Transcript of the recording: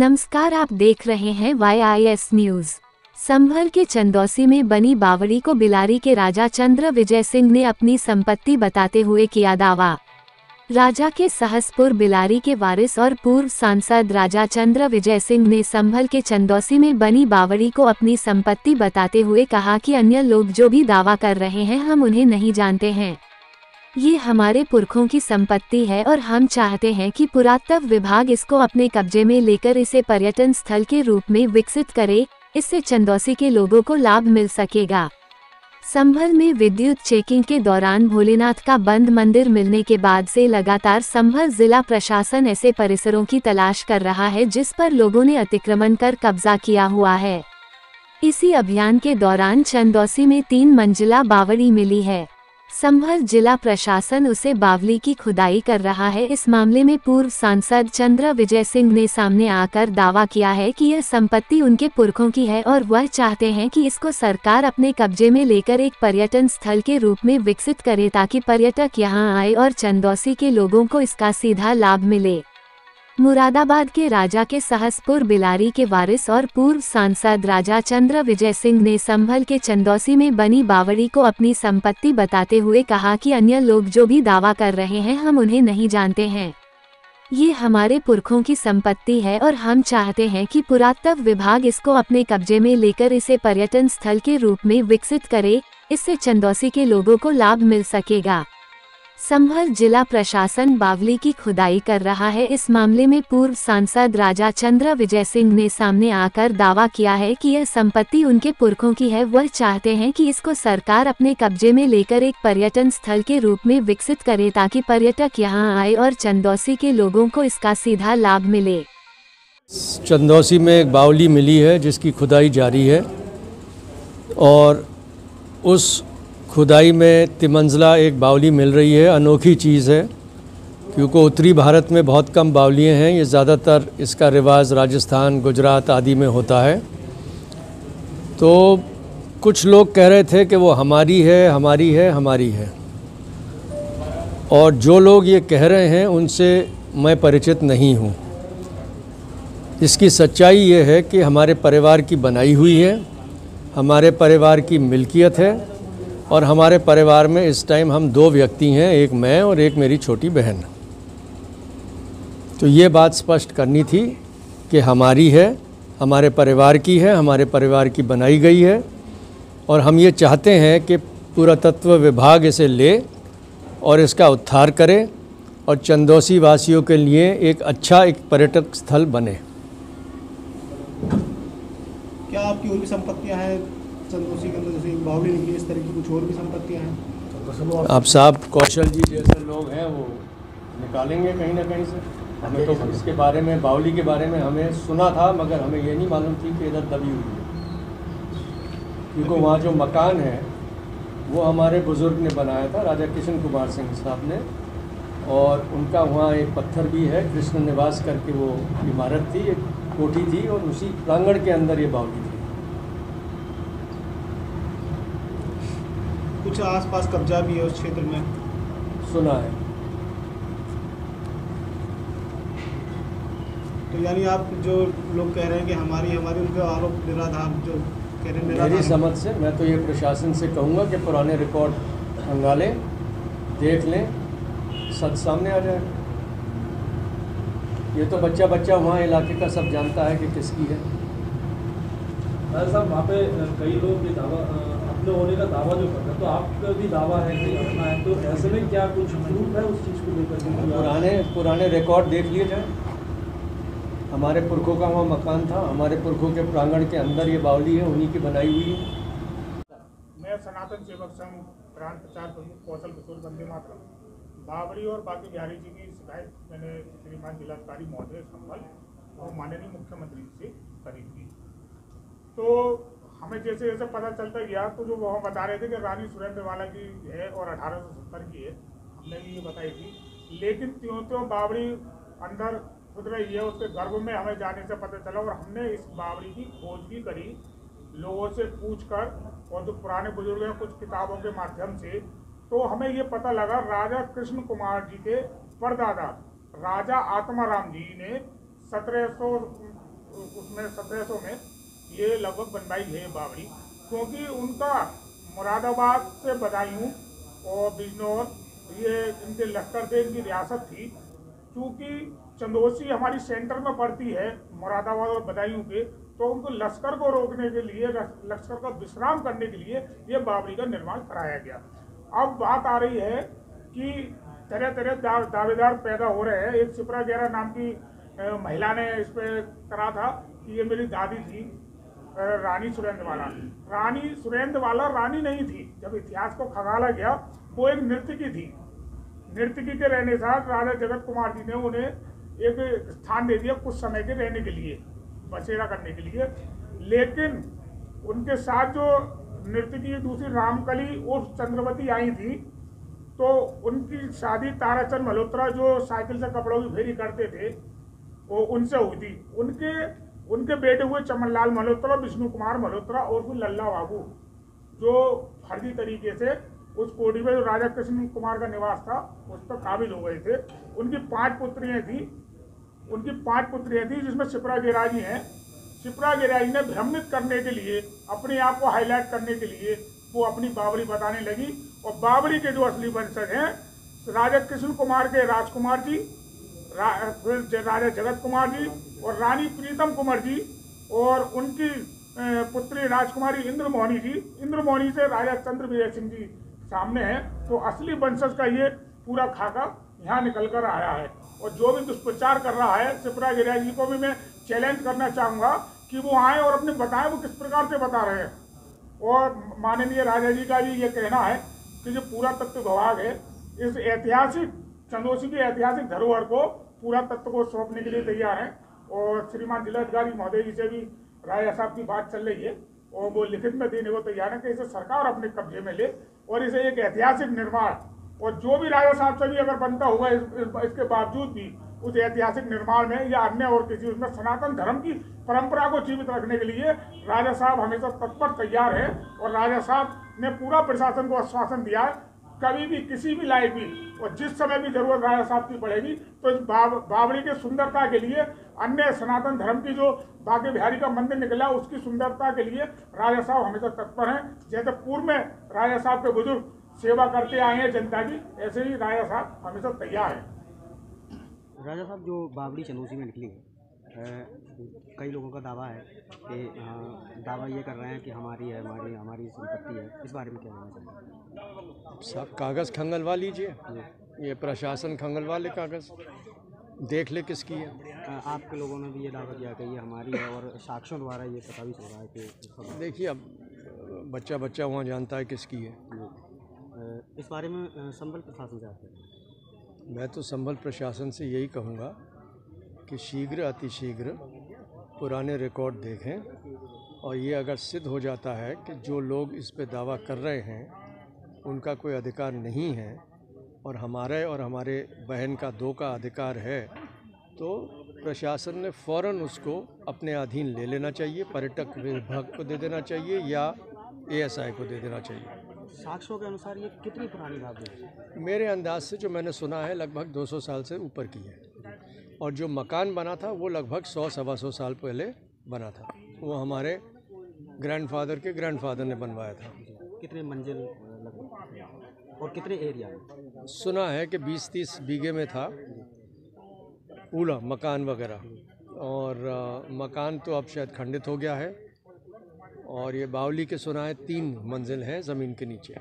नमस्कार, आप देख रहे हैं YIS न्यूज। संभल के चंदौसी में बनी बावड़ी को बिलारी के राजा चंद्र विजय सिंह ने अपनी संपत्ति बताते हुए किया दावा। राजा के सहसपुर बिलारी के वारिस और पूर्व सांसद राजा चंद्र विजय सिंह ने संभल के चंदौसी में बनी बावड़ी को अपनी संपत्ति बताते हुए कहा कि अन्य लोग जो भी दावा कर रहे हैं हम उन्हें नहीं जानते हैं। ये हमारे पुरखों की संपत्ति है और हम चाहते हैं कि पुरातत्व विभाग इसको अपने कब्जे में लेकर इसे पर्यटन स्थल के रूप में विकसित करे। इससे चंदौसी के लोगों को लाभ मिल सकेगा। संभल में विद्युत चेकिंग के दौरान भोलेनाथ का बंद मंदिर मिलने के बाद से लगातार संभल जिला प्रशासन ऐसे परिसरों की तलाश कर रहा है जिस पर लोगों ने अतिक्रमण कर कब्जा किया हुआ है। इसी अभियान के दौरान चंदौसी में 3 मंजिला बावड़ी मिली है। संभल जिला प्रशासन उसे बावली की खुदाई कर रहा है। इस मामले में पूर्व सांसद चंद्र विजय सिंह ने सामने आकर दावा किया है कि यह संपत्ति उनके पुरखों की है और वह चाहते हैं कि इसको सरकार अपने कब्जे में लेकर एक पर्यटन स्थल के रूप में विकसित करे ताकि पर्यटक यहां आए और चंदौसी के लोगों को इसका सीधा लाभ मिले। मुरादाबाद के राजा के सहसपुर बिलारी के वारिस और पूर्व सांसद राजा चंद्र विजय सिंह ने संभल के चंदौसी में बनी बावड़ी को अपनी संपत्ति बताते हुए कहा कि अन्य लोग जो भी दावा कर रहे हैं हम उन्हें नहीं जानते हैं। ये हमारे पुरखों की संपत्ति है और हम चाहते हैं कि पुरातत्व विभाग इसको अपने कब्जे में लेकर इसे पर्यटन स्थल के रूप में विकसित करे। इससे चंदौसी के लोगों को लाभ मिल सकेगा। संभल जिला प्रशासन बावली की खुदाई कर रहा है। इस मामले में पूर्व सांसद राजा चंद्र विजय सिंह ने सामने आकर दावा किया है कि यह संपत्ति उनके पुरखों की है। वह चाहते हैं कि इसको सरकार अपने कब्जे में लेकर एक पर्यटन स्थल के रूप में विकसित करे ताकि पर्यटक यहां आए और चंदौसी के लोगों को इसका सीधा लाभ मिले। चंदौसी में एक बावली मिली है जिसकी खुदाई जारी है और उस खुदाई में तिमंजिला एक बावली मिल रही है। अनोखी चीज़ है क्योंकि उत्तरी भारत में बहुत कम बावलियाँ हैं। ये ज़्यादातर इसका रिवाज राजस्थान, गुजरात आदि में होता है। तो कुछ लोग कह रहे थे कि वो हमारी है, हमारी है, हमारी है, और जो लोग ये कह रहे हैं उनसे मैं परिचित नहीं हूँ। इसकी सच्चाई ये है कि हमारे परिवार की बनाई हुई है, हमारे परिवार की मिल्कियत है और हमारे परिवार में इस टाइम हम 2 व्यक्ति हैं, एक मैं और एक मेरी छोटी बहन। तो ये बात स्पष्ट करनी थी कि हमारी है, हमारे परिवार की है, हमारे परिवार की बनाई गई है और हम ये चाहते हैं कि पुरातत्व विभाग इसे ले और इसका उद्धार करे और चंदौसी वासियों के लिए एक अच्छा पर्यटक स्थल बने। क्या आपकी और भी संपत्तियां हैं चंदौसी के अंदर, जैसे बावली निकली, इस तरह की कुछ और भी संपत्तियां हैं? आप साहब कौशल जी जैसे लोग हैं वो निकालेंगे कहीं ना कहीं से। हमें तो इसके बारे में, बावली के बारे में हमें सुना था मगर हमें ये नहीं मालूम थी कि इधर दबी हुई है। क्योंकि वहाँ जो मकान है वो हमारे बुज़ुर्ग ने बनाया था, राजा किशन कुमार सिंह साहब ने, और उनका वहाँ एक पत्थर भी है, कृष्ण निवास करके वो इमारत थी, एक कोठी थी और उसी प्रांगण के अंदर ये बावली थी। कुछ आसपास कब्जा भी है उस क्षेत्र में, सुना है। तो यानी आप जो लोग कह रहे हैं कि हमारी उनके आरोप निराधार जो कह रहे हैं, मेरी समझ से मैं तो ये प्रशासन से कहूँगा कि पुराने रिकॉर्ड खंगालें, देख लें, सच सामने आ जाए। ये तो बच्चा वहाँ इलाके का सब जानता है कि किसकी है। साहब वहाँ पे कई लोग ये दावा अपने होने का दावा जो करते हैं, तो आपका भी दावा है कि अपना है, तो ऐसे में क्या कुछ प्रूफ है उस चीज़ को लेकर? पुराने रिकॉर्ड देख लिए जाए। हमारे पुरखों का वहाँ मकान था, हमारे पुरखों के प्रांगण के अंदर ये बावली है, उन्हीं की बनाई हुई है। मैं सनातन सेवक संघ प्रांत प्रचार प्रमुख कौशल किशोर वंदे मातरम। बावड़ी और बाकी बिहारी जी की शिकायत मैंने श्रीमान जिलाधिकारी महोदय संभल और माननीय मुख्यमंत्री से करी थी। तो हमें जैसे जैसे पता चलता गया तो जो वहाँ बता रहे थे कि रानी सुरेंद्रवाला की है और 1870 की है, हमने भी ये बताई थी। लेकिन त्यों बावड़ी अंदर खुद रही है, उसके गर्भ में हमें जाने से पता चला और हमने इस बावड़ी की खोज भी करी लोगों से पूछकर और जो पुराने बुजुर्ग हैं कुछ किताबों के माध्यम से। तो हमें ये पता लगा राजा कृष्ण कुमार जी के परदादा राजा आत्माराम जी ने 1700 उसमें 1700 में ये लगभग बनवाई है बावड़ी, क्योंकि उनका मुरादाबाद से बदायूं और बिजनौर ये इनके लश्कर से इनकी रियासत थी। चूँकि चंदोसी हमारी सेंटर में पड़ती है मुरादाबाद और बदायूं के, तो उनको लश्कर को रोकने के लिए, लश्कर का विश्राम करने के लिए ये बावड़ी का निर्माण कराया गया। अब बात आ रही है कि तरह तरह दावेदार पैदा हो रहे हैं। एक शिप्रा गेरा नाम की महिला ने इस पर करा था कि ये मेरी दादी थी रानी सुरेंद्रवाला। रानी सुरेंद्रवाला रानी नहीं थी। जब इतिहास को खंगाला गया, वो एक नर्तकी थी। नर्तकी के रहने साथ राजा जगत कुमार जी ने उन्हें एक स्थान दे दिया कुछ समय के रहने के लिए, बसेरा करने के लिए। लेकिन उनके साथ जो नर्तकी दूसरी रामकली और चंद्रवती आई थी, तो उनकी शादी ताराचंद मल्होत्रा जो साइकिल से कपड़ों की फेरी करते थे वो उनसे हुई थी। उनके बेटे हुए चमनलाल मल्होत्रा, विष्णु कुमार मल्होत्रा और फिर लल्ला बाबू, जो फर्जी तरीके से उस कोठी में जो राजा कृष्ण कुमार का निवास था उस पर काबिल हो गए थे। उनकी 5 पुत्रियां थी जिसमें शिप्रा गेराजी हैं। शिप्रा गेराजी ने भ्रमित करने के लिए, अपने आप को हाईलाइट करने के लिए वो अपनी बावड़ी बताने लगी। और बावड़ी के जो असली वंशज हैं, राजा कृष्ण कुमार के राजकुमार जी, राजा जगत कुमार जी और रानी प्रीतम कुमार जी और उनकी पुत्री राजकुमारी इंद्रमोहनी से राजा चंद्र विजय सिंह जी सामने है। तो असली वंशज का ये पूरा खाका यहाँ निकल कर आया है। और जो भी दुष्प्रचार कर रहा है, शिप्रा गेराजी जी को भी मैं चैलेंज करना चाहूँगा कि वो आए और अपने बताएं वो किस प्रकार से बता रहे हैं। और माननीय राजा जी का भी ये कहना है कि जो पूरा तत्व विभाग है इस ऐतिहासिक चंदोसी की ऐतिहासिक धरोहर को पूरा तत्व को सौंपने के लिए तैयार है। और श्रीमान जिलाधिकारी महोदय जी से भी राजा साहब की बात चल रही है और वो लिखित में देने को तैयार है कि इसे सरकार अपने कब्जे में ले और इसे एक ऐतिहासिक निर्माण, और जो भी राजा साहब से भी अगर बनता होगा इसके बावजूद भी उस ऐतिहासिक निर्माण में या अन्य और किसी उसमें सनातन धर्म की परंपरा को जीवित रखने के लिए राजा साहब हमेशा तत्पर तैयार है। और राजा साहब ने पूरा प्रशासन को आश्वासन दिया है, कभी भी किसी भी लायक भी और जिस समय भी जरूरत राजा साहब की पड़ेगी तो इस बावड़ी की सुंदरता के लिए, अन्य सनातन धर्म की जो बांके बिहारी का मंदिर निकला उसकी सुंदरता के लिए राजा साहब हमेशा तत्पर हैं। जैसे पूर्व में राजा साहब के बुजुर्ग सेवा करते आए हैं जनता की, ऐसे ही राजा साहब हमेशा तैयार हैं। राजा साहब, जो बावड़ी चंदोसी में निकली है, कई लोगों का दावा है कि दावा ये कर रहे हैं कि हमारी संपत्ति है। इस बारे में क्या कहना चाहिए? सब कागज़ खंगलवा लीजिए, ये प्रशासन खंगलवा ले कागज़, देख ले किसकी है। आपके लोगों ने भी ये दावा किया कि ये हमारी है और साक्ष्यों द्वारा ये पता भी चल रहा है कि देखिए, अब बच्चा वहाँ जानता है किसकी है। इस बारे में संबल प्रशासन से आपके? मैं तो संबल प्रशासन से यही कहूँगा कि शीघ्र अतिशीघ्र पुराने रिकॉर्ड देखें और ये अगर सिद्ध हो जाता है कि जो लोग इस पे दावा कर रहे हैं उनका कोई अधिकार नहीं है और हमारे बहन का 2 का अधिकार है, तो प्रशासन ने फ़ौरन उसको अपने अधीन ले लेना चाहिए, पर्यटक विभाग को दे देना चाहिए या ASI को दे देना चाहिए। साक्ष्यों के अनुसार ये कितनी पुरानी बात है? मेरे अंदाज से जो मैंने सुना है लगभग 200 साल से ऊपर की है। और जो मकान बना था वो लगभग 100-125 साल पहले बना था। वो हमारे ग्रैंडफादर ने बनवाया था। कितने मंजिल लगभग और कितने एरिया में? सुना है कि 20-30 बीघे में था पूरा मकान वगैरह, और मकान तो अब शायद खंडित हो गया है। और ये बावली के सुना है 3 मंजिल हैं ज़मीन के नीचे।